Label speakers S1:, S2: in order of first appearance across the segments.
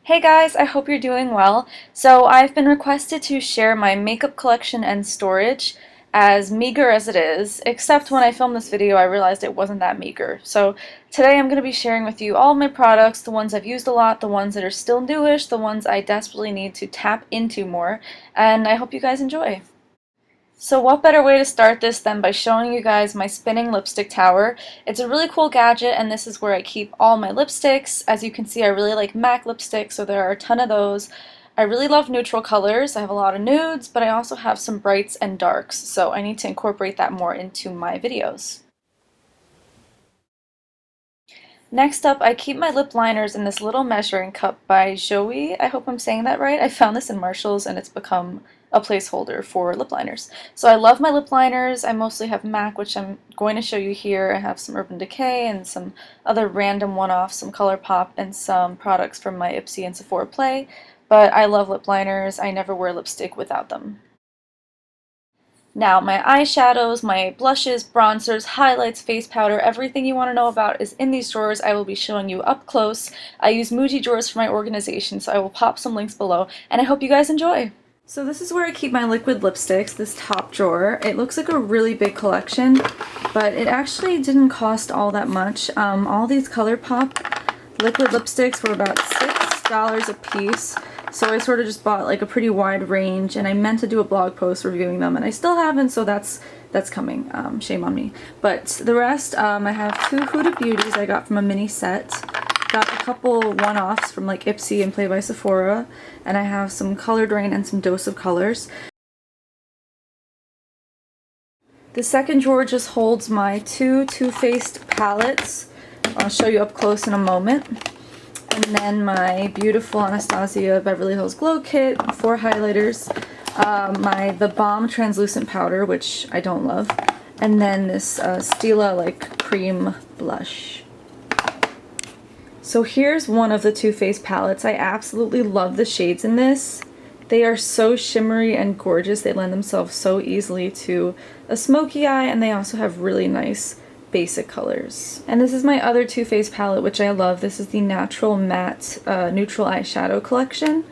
S1: Hey guys, I hope you're doing well. So I've been requested to share my makeup collection and storage, as meager as it is, except when I filmed this video I realized it wasn't that meager. So today I'm going to be sharing with you all of my products, the ones I've used a lot, the ones that are still newish, the ones I desperately need to tap into more, and I hope you guys enjoy. So what better way to start this than by showing you guys my spinning lipstick tower. It's a really cool gadget, and this is where I keep all my lipsticks. As you can see, I really like MAC lipsticks, so there are a ton of those. I really love neutral colors. I have a lot of nudes, but I also have some brights and darks, so I need to incorporate that more into my videos. Next up, I keep my lip liners in this little measuring cup by Joey. I hope I'm saying that right. I found this in Marshall's and it's become a placeholder for lip liners. So I love my lip liners. I mostly have MAC, which I'm going to show you here. I have some Urban Decay and some other random one-offs, some ColourPop, and some products from my Ipsy and Sephora Play. But I love lip liners. I never wear lipstick without them. Now, my eyeshadows, my blushes, bronzers, highlights, face powder, everything you want to know about is in these drawers. I will be showing you up close. I use Muji drawers for my organization, so I will pop some links below, and I hope you guys enjoy. So this is where I keep my liquid lipsticks, this top drawer. It looks like a really big collection, but it actually didn't cost all that much. All these ColourPop liquid lipsticks were about $6 a piece. So I sort of just bought like a pretty wide range, and I meant to do a blog post reviewing them, and I still haven't, so that's coming. Shame on me. But the rest, I have two Huda Beauties I got from a mini set. Got a couple one-offs from like Ipsy and Play by Sephora, and I have some Color Drain and some Dose of Colors. The second drawer just holds my two Too Faced palettes. I'll show you up close in a moment. And then my beautiful Anastasia Beverly Hills Glow Kit, 4 highlighters, the Balm Translucent Powder, which I don't love, and then this Stila like cream blush. So here's one of the Too Faced palettes. I absolutely love the shades in this. They are so shimmery and gorgeous. They lend themselves so easily to a smoky eye, and they also have really nice basic colors. And this is my other Too Faced palette, which I love. This is the Natural Matte Neutral Eyeshadow Collection.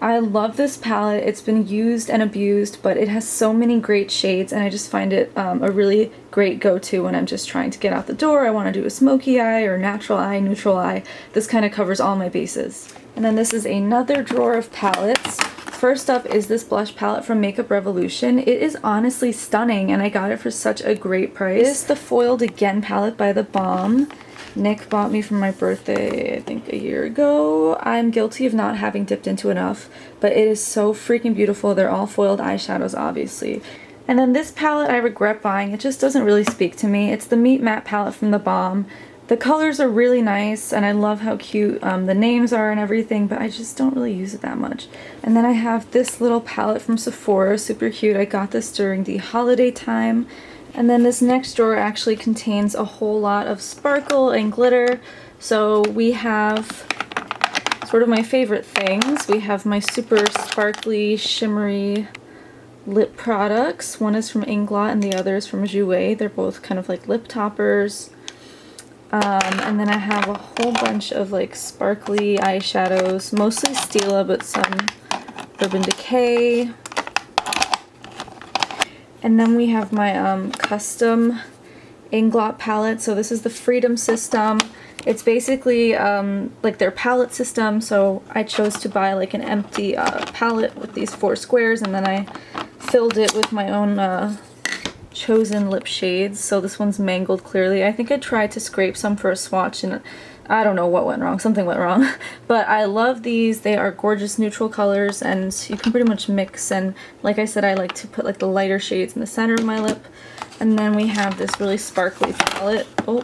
S1: I love this palette. It's been used and abused, but it has so many great shades, and I just find it a really great go-to when I'm just trying to get out the door. I want to do a smoky eye or natural eye, neutral eye. This kind of covers all my bases. And then this is another drawer of palettes. First up is this blush palette from Makeup Revolution. It is honestly stunning, and I got it for such a great price. This is the Foiled Again palette by The Balm. Nick bought me for my birthday, I think a year ago. I'm guilty of not having dipped into enough, but it is so freaking beautiful. They're all foiled eyeshadows, obviously. And then this palette I regret buying. It just doesn't really speak to me. It's the Meat Matte palette from The Balm. The colors are really nice, and I love how cute the names are and everything, but I just don't really use it that much. And then I have this little palette from Sephora, super cute. I got this during the holiday time. And then this next drawer actually contains a whole lot of sparkle and glitter. So we have sort of my favorite things. We have my super sparkly, shimmery lip products. One is from Inglot and the other is from Jouer. They're both kind of like lip toppers. And then I have a whole bunch of like sparkly eyeshadows, mostly Stila, but some Urban Decay. And then we have my custom Inglot palette. So this is the Freedom System. It's basically like their palette system, so I chose to buy like an empty palette with these 4 squares, and then I filled it with my own chosen lip shades. So this one's Mangled Clearly. I think I tried to scrape some for a swatch, and I don't know what went wrong. Something went wrong. But I love these. They are gorgeous neutral colors, and you can pretty much mix. And like I said, I like to put like the lighter shades in the center of my lip. And then we have this really sparkly palette. Oh.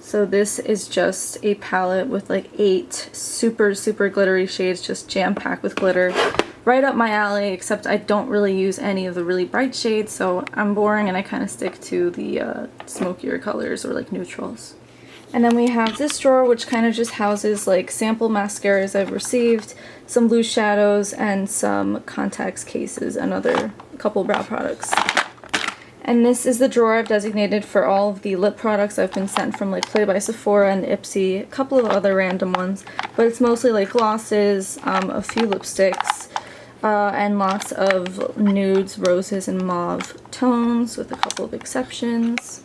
S1: So this is just a palette with like 8 super, super glittery shades, just jam-packed with glitter. Right up my alley, except I don't really use any of the really bright shades, so I'm boring and I kind of stick to the smokier colors or like neutrals. And then we have this drawer, which kind of just houses like sample mascaras I've received, some loose shadows, and some contacts cases, and a couple brow products. And this is the drawer I've designated for all of the lip products I've been sent from like Play by Sephora and Ipsy, a couple of other random ones, but it's mostly like glosses, a few lipsticks, and lots of nudes, roses, and mauve tones with a couple of exceptions.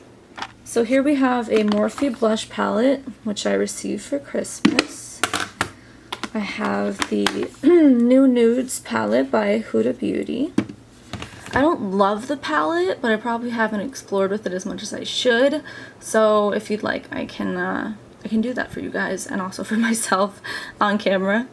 S1: So here we have a Morphe blush palette, which I received for Christmas. I have the New Nudes palette by Huda Beauty. I don't love the palette, but I probably haven't explored with it as much as I should. So if you'd like, I can do that for you guys and also for myself on camera.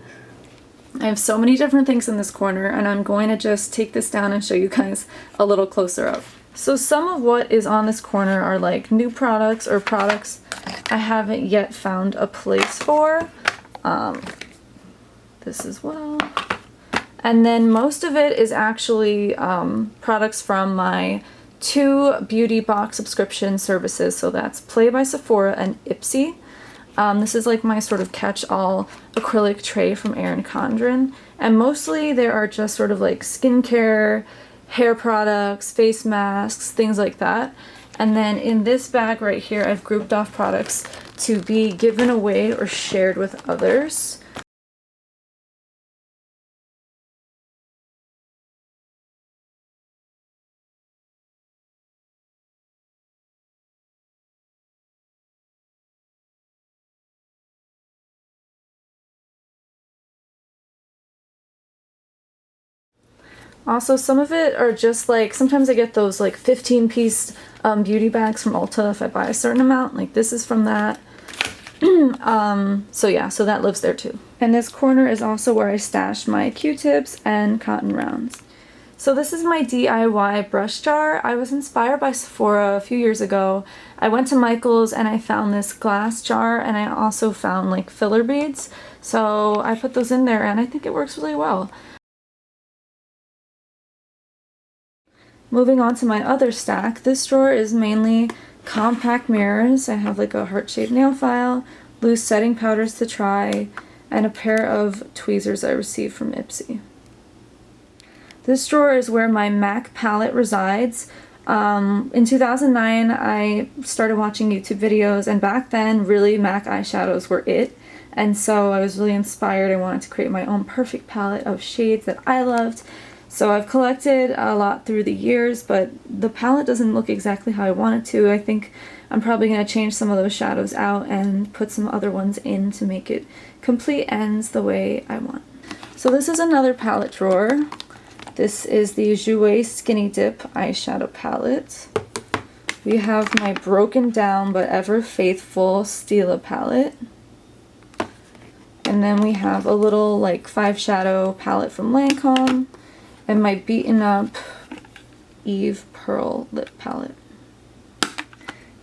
S1: I have so many different things in this corner, and I'm going to just take this down and show you guys a little closer up. So some of what is on this corner are like new products or products I haven't yet found a place for. This as well. And then most of it is actually products from my 2 beauty box subscription services. So that's Play by Sephora and Ipsy. This is like my sort of catch-all acrylic tray from Erin Condren. And mostly there are just sort of like skincare, hair products, face masks, things like that. And then in this bag right here, I've grouped off products to be given away or shared with others. Also, some of it are just like, sometimes I get those like 15-piece beauty bags from Ulta if I buy a certain amount. Like this is from that. So yeah, so that lives there too. And this corner is also where I stash my Q-tips and cotton rounds. So this is my DIY brush jar. I was inspired by Sephora a few years ago. I went to Michael's and I found this glass jar, and I also found like filler beads. So I put those in there and I think it works really well. Moving on to my other stack, this drawer is mainly compact mirrors. I have like a heart-shaped nail file, loose setting powders to try, and a pair of tweezers I received from Ipsy. This drawer is where my MAC palette resides. In 2009, I started watching YouTube videos, and back then, really MAC eyeshadows were it. And so I was really inspired. I wanted to create my own perfect palette of shades that I loved. So I've collected a lot through the years, but the palette doesn't look exactly how I want it to. I think I'm probably going to change some of those shadows out and put some other ones in to make it complete ends the way I want. So this is another palette drawer. This is the Jouer Skinny Dip eyeshadow palette. We have my broken down but ever faithful Stila palette. And then we have a little like 5 shadow palette from Lancome. And my beaten up Eve Pearl lip palette.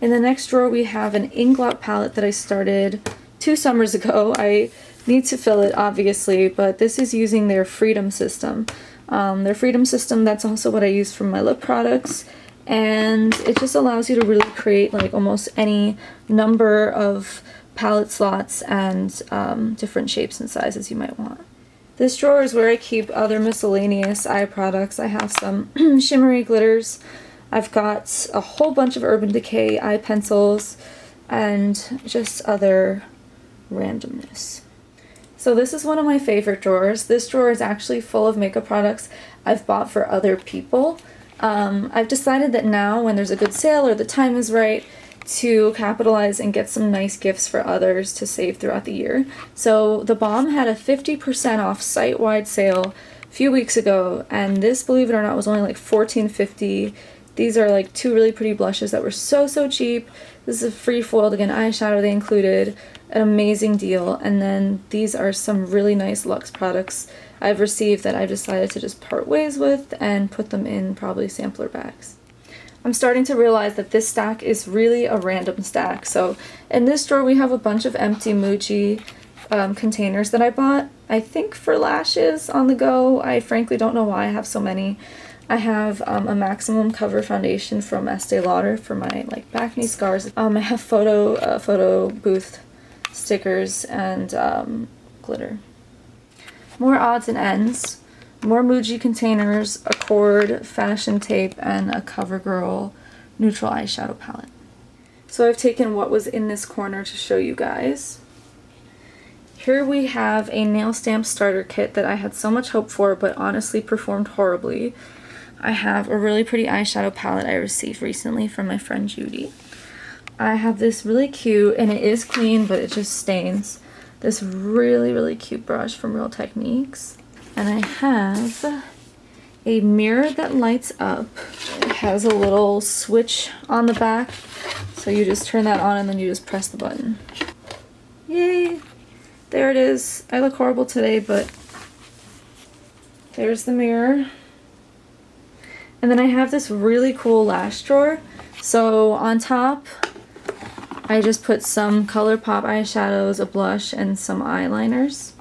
S1: In the next drawer we have an Inglot palette that I started 2 summers ago. I need to fill it obviously, but this is using their Freedom system. Their Freedom system, that's also what I use for my lip products, and it just allows you to really create like almost any number of palette slots and different shapes and sizes you might want. This drawer is where I keep other miscellaneous eye products. I have some shimmery glitters. I've got a whole bunch of Urban Decay eye pencils and just other randomness. So this is one of my favorite drawers. This drawer is actually full of makeup products I've bought for other people. I've decided that now when there's a good sale or the time is right, to capitalize and get some nice gifts for others to save throughout the year. So The Balm had a 50% off site-wide sale a few weeks ago, and this, believe it or not, was only like $14.50. These are like 2 really pretty blushes that were so cheap. This is a free foiled again eyeshadow they included, an amazing deal. And then these are some really nice luxe products I've received that I've decided to just part ways with and put them in probably sampler bags. I'm starting to realize that this stack is really a random stack. So in this drawer we have a bunch of empty Muji containers that I bought, I think for lashes on the go. I frankly don't know why I have so many. I have a maximum cover foundation from Estee Lauder for my like acne scars. I have photo booth stickers and glitter. More odds and ends. More Muji containers, a cord, fashion tape, and a CoverGirl neutral eyeshadow palette. So I've taken what was in this corner to show you guys. Here we have a nail stamp starter kit that I had so much hope for, but honestly performed horribly. I have a really pretty eyeshadow palette I received recently from my friend Judy. I have this really cute, and it is clean, but it just stains, this really cute brush from Real Techniques. And I have a mirror that lights up. It has a little switch on the back, so you just turn that on and then you just press the button. Yay! There it is. I look horrible today, but there's the mirror. And then I have this really cool lash drawer. So on top, I just put some ColourPop eyeshadows, a blush, and some eyeliners.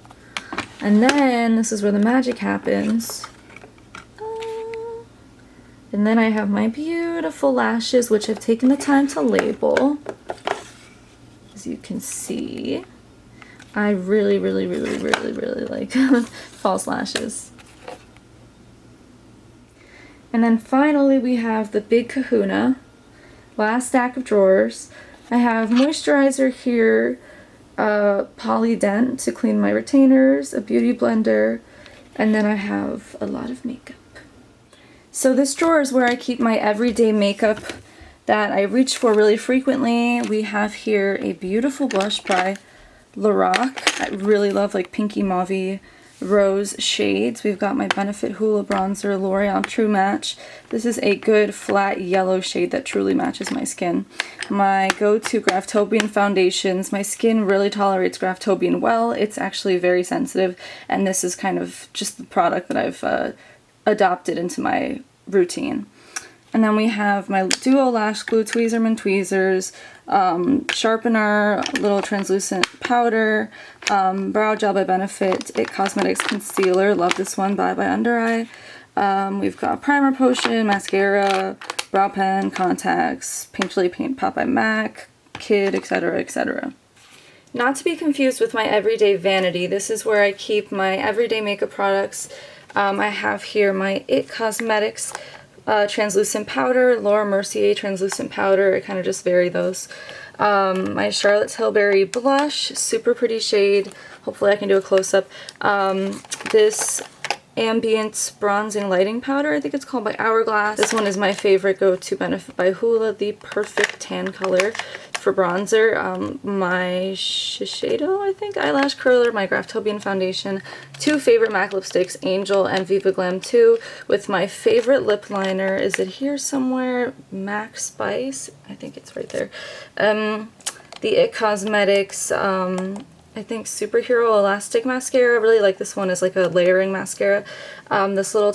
S1: And then, this is where the magic happens. And then I have my beautiful lashes, which I've taken the time to label. As you can see, I really like false lashes. And then finally we have the big kahuna, last stack of drawers. I have moisturizer here, Polydent to clean my retainers, a beauty blender, and then I have a lot of makeup. So this drawer is where I keep my everyday makeup that I reach for really frequently. We have here a beautiful blush by Lorac. I really love like pinky mauve rose shades. We've got my Benefit Hoola bronzer, L'Oreal True Match. This is a good flat yellow shade that truly matches my skin. My go-to Graftobian foundations. My skin really tolerates Graftobian well. It's actually very sensitive, and this is kind of just the product that I've adopted into my routine. And then we have my Duo Lash Glue Tweezerman tweezers, sharpener, little translucent powder, brow gel by Benefit, It Cosmetics concealer, love this one, by Under Eye. We've got primer potion, mascara, brow pen, contacts, Pink Chili Paint Pot by MAC, Kid, etc., etc. Not to be confused with my everyday vanity, this is where I keep my everyday makeup products. I have here my It Cosmetics translucent powder, Laura Mercier translucent powder, I kind of just vary those. My Charlotte Tilbury blush, super pretty shade, hopefully I can do a close-up. This Ambient Bronzing Lighting Powder, I think it's called, by Hourglass. This one is my favorite go-to Benefit by Hoola, the perfect tan color for bronzer. My Shiseido, I think, eyelash curler, my Graftobian foundation, two favorite MAC lipsticks, Angel and Viva Glam 2, with my favorite lip liner, is it here somewhere? MAC Spice, I think it's right there. The It Cosmetics, I think Superhero Elastic Mascara. I really like this one as like a layering mascara. This little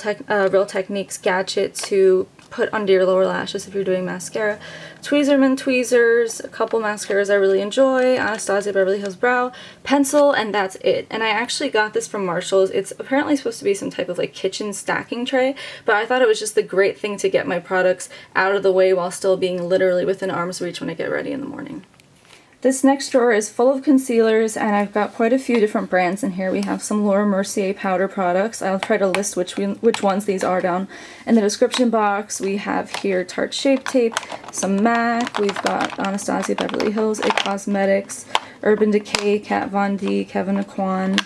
S1: Real Techniques gadget to put under your lower lashes if you're doing mascara. Tweezerman tweezers, a couple mascaras I really enjoy, Anastasia Beverly Hills Brow, pencil, and that's it. And I actually got this from Marshall's. It's apparently supposed to be some type of like kitchen stacking tray, but I thought it was just the great thing to get my products out of the way while still being literally within arm's reach when I get ready in the morning. This next drawer is full of concealers, and I've got quite a few different brands in here. We have some Laura Mercier powder products. I'll try to list which ones these are down in the description box. We have here Tarte Shape Tape, some MAC, we've got Anastasia Beverly Hills, It Cosmetics, Urban Decay, Kat Von D, Kevin Aucoin,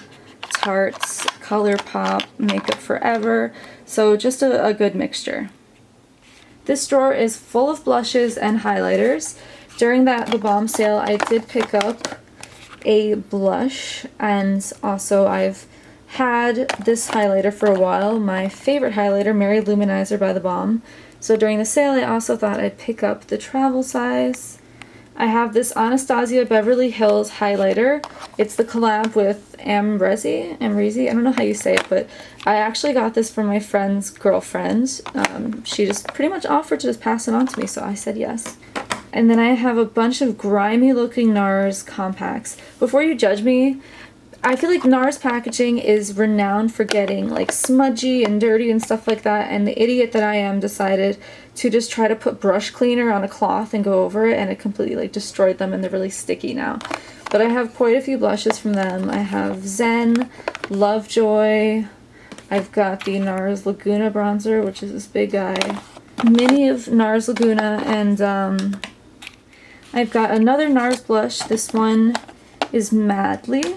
S1: Tarte's, ColourPop, Makeup Forever. So just a good mixture. This drawer is full of blushes and highlighters. During the bomb sale, I did pick up a blush, and also I've had this highlighter for a while, my favorite highlighter, Mary Luminizer by The Balm. So during the sale, I also thought I'd pick up the travel size. I have this Anastasia Beverly Hills highlighter. It's the collab with Amrezi, I don't know how you say it, but I actually got this from my friend's girlfriend. She just pretty much offered to just pass it on to me, so I said yes. And then I have a bunch of grimy looking NARS compacts. Before you judge me, I feel like NARS packaging is renowned for getting like smudgy and dirty and stuff like that, and the idiot that I am decided to just try to put brush cleaner on a cloth and go over it, and it completely like destroyed them, and they're really sticky now. But I have quite a few blushes from them. I have Zen, Lovejoy, I've got the NARS Laguna bronzer, which is this big guy. mini of NARS Laguna, and I've got another NARS blush. This one is Madly,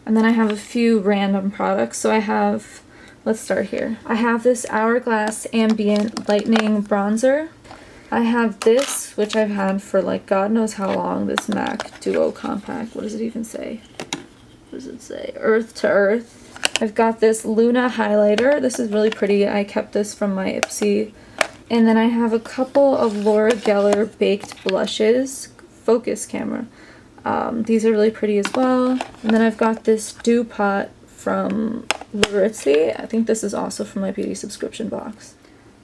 S1: and then I have a few random products. So I have, let's start here. I have this Hourglass Ambient Lightning Bronzer. I have this, which I've had for like God knows how long, this MAC Duo Compact. What does it even say? What does it say? Earth to Earth. I've got this Luna highlighter. This is really pretty. I kept this from my Ipsy. And then I have a couple of Laura Geller baked blushes. Focus camera. These are really pretty as well. And then I've got this Dew Pot from Larizzi. I think this is also from my beauty subscription box.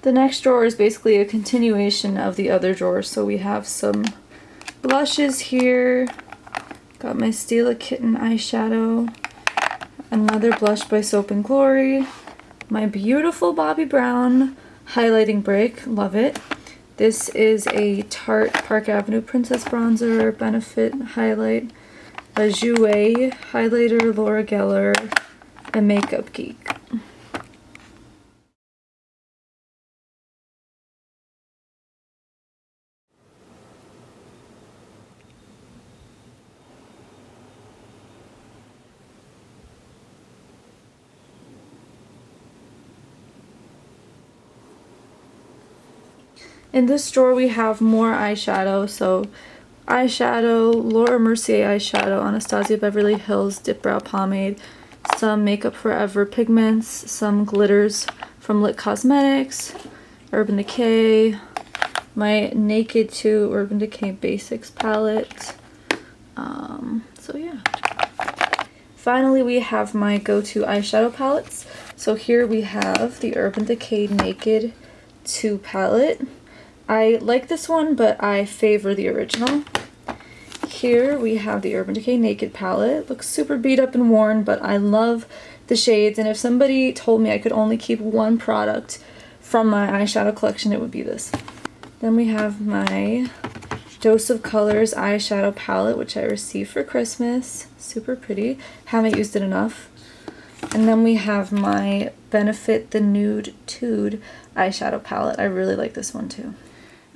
S1: The next drawer is basically a continuation of the other drawers. So we have some blushes here. Got my Stila Kitten eyeshadow. Another blush by Soap & Glory. My beautiful Bobbi Brown highlighting break. Love it. This is a Tarte Park Avenue Princess Bronzer Benefit Highlight. A Jouer highlighter, Laura Geller, and Makeup Geek. In this drawer we have more eyeshadow, so eyeshadow, Laura Mercier eyeshadow, Anastasia Beverly Hills Dip Brow Pomade, some Makeup Forever pigments, some glitters from Lit Cosmetics, Urban Decay, my Naked 2 Urban Decay Basics palette, so yeah. Finally we have my go-to eyeshadow palettes. So here we have the Urban Decay Naked 2 palette. I like this one, but I favor the original. Here we have the Urban Decay Naked palette. Looks super beat up and worn, but I love the shades, and if somebody told me I could only keep one product from my eyeshadow collection, it would be this. Then we have my Dose of Colors eyeshadow palette, which I received for Christmas. Super pretty. Haven't used it enough. And then we have my Benefit the Nude Tude eyeshadow palette. I really like this one too.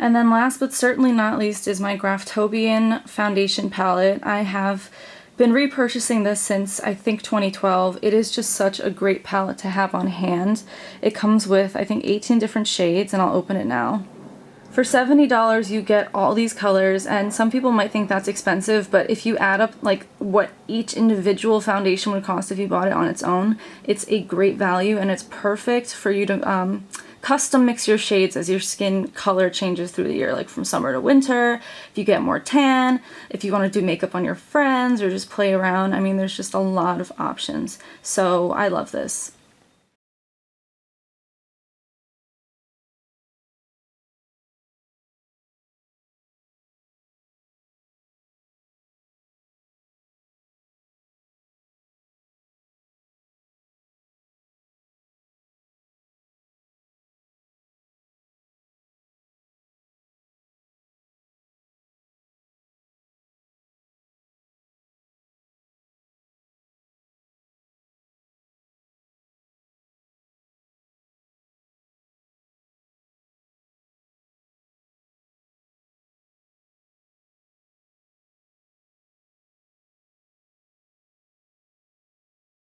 S1: And then last but certainly not least is my Graftobian foundation palette. I have been repurchasing this since I think 2012. It is just such a great palette to have on hand. It comes with I think 18 different shades, and I'll open it now. For $70 you get all these colors, and some people might think that's expensive, but if you add up like what each individual foundation would cost if you bought it on its own, it's a great value, and it's perfect for you to custom mix your shades as your skin color changes through the year, like from summer to winter, if you get more tan, if you want to do makeup on your friends or just play around. I mean, there's just a lot of options. So I love this.